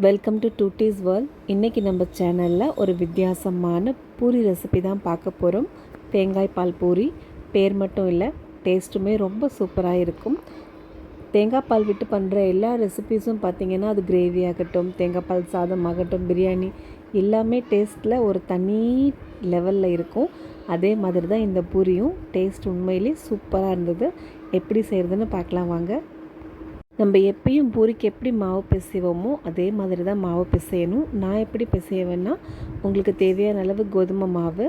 Welcome to டூட்டீஸ் world. இன்றைக்கி நம்ம சேனலில் ஒரு வித்தியாசமான பூரி ரெசிபி தான் பார்க்க போகிறோம். தேங்காய் பால் பூரி. பேர் மட்டும் இல்லை, டேஸ்ட்டுமே ரொம்ப சூப்பராக இருக்கும். தேங்காய் பால் விட்டு பண்ணுற எல்லா ரெசிபீஸும் பார்த்திங்கன்னா, அது கிரேவி ஆகட்டும், தேங்காய் பால் சாதம் ஆகட்டும், பிரியாணி, எல்லாமே டேஸ்ட்டில் ஒரு தனி லெவலில் இருக்கும். அதே மாதிரி தான் இந்த பூரியும் டேஸ்ட் உண்மையிலே சூப்பராக இருந்தது. எப்படி செய்கிறதுன்னு பார்க்கலாம் வாங்க. நம்ம எப்பயும் பூரிக்கு எப்படி மாவு பிசைவோமோ அதே மாதிரி தான் மாவு பிசையணும். நான் எப்படி பிசைவேன்னா, உங்களுக்கு தேவையான அளவு கோதுமை மாவு,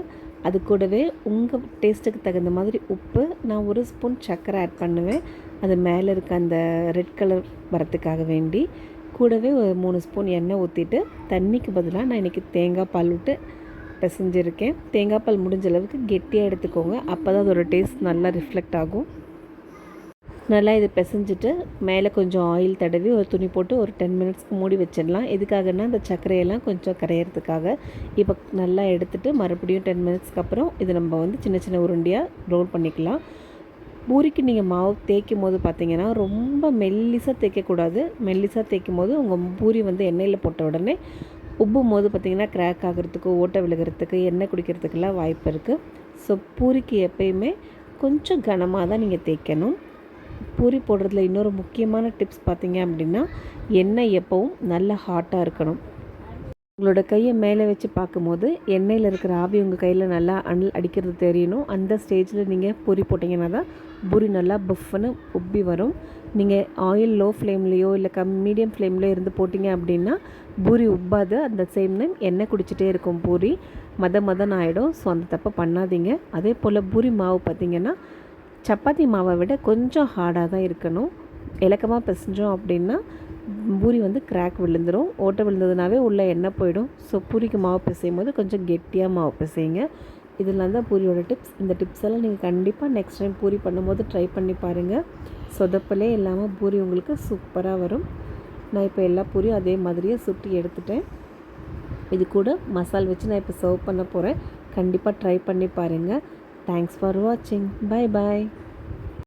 அது கூடவே உங்கள் டேஸ்ட்டுக்கு தகுந்த மாதிரி உப்பு, நான் 1 ஸ்பூன் சர்க்கரை ஆட் பண்ணுவேன். அது மேலே இருக்க அந்த ரெட் கலர் வரத்துக்காக வேண்டி, கூடவே ஒரு 3 ஸ்பூன் எண்ணெய் ஊற்றிட்டு, தண்ணிக்கு பதிலாக நான் இன்றைக்கி தேங்காய் பால் விட்டு பிசைஞ்சிருக்கேன். தேங்காய் பால் முடிஞ்ச அளவுக்கு கெட்டியாக எடுத்துக்கோங்க, அப்போ தான் அதோடய டேஸ்ட் நல்லா ரிஃப்ளெக்ட் ஆகும். நல்லா இது பிசைஞ்சிட்டு மேலே கொஞ்சம் ஆயில் தடவி ஒரு துணி போட்டு ஒரு 10 மினிட்ஸ்க்கு மூடி வச்சிடலாம். எதுக்காகனா அந்த சர்க்கரையெல்லாம் கொஞ்சம் கரையிறதுக்காக. இப்போ நல்லா எடுத்துகிட்டு மறுபடியும் 10 மினிட்ஸ்க்கு அப்புறம் இது நம்ம சின்ன சின்ன உருண்டையாக ரோல் பண்ணிக்கலாம். பூரிக்கு நீங்கள் மாவு தேய்க்கும் போது பார்த்திங்கன்னா, ரொம்ப மெல்லிசாக தேய்க்கக்கூடாது. மெல்லிசாக தேய்க்கும் போது உங்கள் பூரி எண்ணெயில் போட்ட உடனே உப்பும் போது பார்த்திங்கன்னா கிராக் ஆகிறதுக்கு, ஓட்டை விழுகிறதுக்கு, எண்ணெய் குடிக்கிறதுக்கெல்லாம் வாய்ப்பு இருக்குது. ஸோ பூரிக்கு எப்பயுமே கொஞ்சம் கனமாக தான் நீங்கள் தேய்க்கணும். பூரி போடுறதுல இன்னொரு முக்கியமான டிப்ஸ் பார்த்திங்க அப்படின்னா, எண்ணெய் எப்பவும் நல்லா ஹாட்டாக இருக்கணும். உங்களோட கையை மேலே வச்சு பார்க்கும்போது எண்ணெயில் இருக்கிற ஆவி உங்கள் கையில் நல்லா அடிக்கிறது தெரியணும். அந்த ஸ்டேஜில் நீங்கள் பூரி போட்டிங்கன்னா தான் பூரி நல்லா பஃப்னு உப்பி வரும். நீங்கள் ஆயில் லோ ஃப்ளேம்லேயோ இல்லை மீடியம் ஃப்ளேம்லேயோ இருந்து போட்டிங்க அப்படின்னா பூரி உப்பாது. அந்த சேம் டைம் எண்ணெய் குடிச்சிட்டே இருக்கும் பூரி, மதன்னு ஆகிடும். ஸோ அந்த தப்பை பண்ணாதீங்க. அதே போல் பூரி மாவு பார்த்திங்கன்னா, சப்பாத்தி மாவை விட கொஞ்சம் ஹார்டாக தான் இருக்கணும். இலக்கமாக பிசைஞ்சோம் அப்படின்னா பூரி கிராக் விழுந்துடும். ஓட்டை விழுந்ததுனாவே உள்ளே எண்ணெய் போயிடும். ஸோ பூரிக்கு மாவு பிசையும் போது கொஞ்சம் கெட்டியாக மாவு பிசைங்க. இதெல்லாம் தான் பூரியோட டிப்ஸ். இந்த டிப்ஸ் எல்லாம் நீங்கள் கண்டிப்பாக நெக்ஸ்ட் டைம் பூரி பண்ணும்போது ட்ரை பண்ணி பாருங்கள். சொதப்பலே இல்லாமல் பூரி உங்களுக்கு சூப்பராக வரும். நான் இப்போ எல்லா பூரியும் அதே மாதிரியே சுட்டி எடுத்துட்டேன். இது கூட மசால் வச்சு நான் இப்போ சர்வ் பண்ண போகிறேன். கண்டிப்பாக ட்ரை பண்ணி பாருங்கள். Thanks for watching. Bye bye.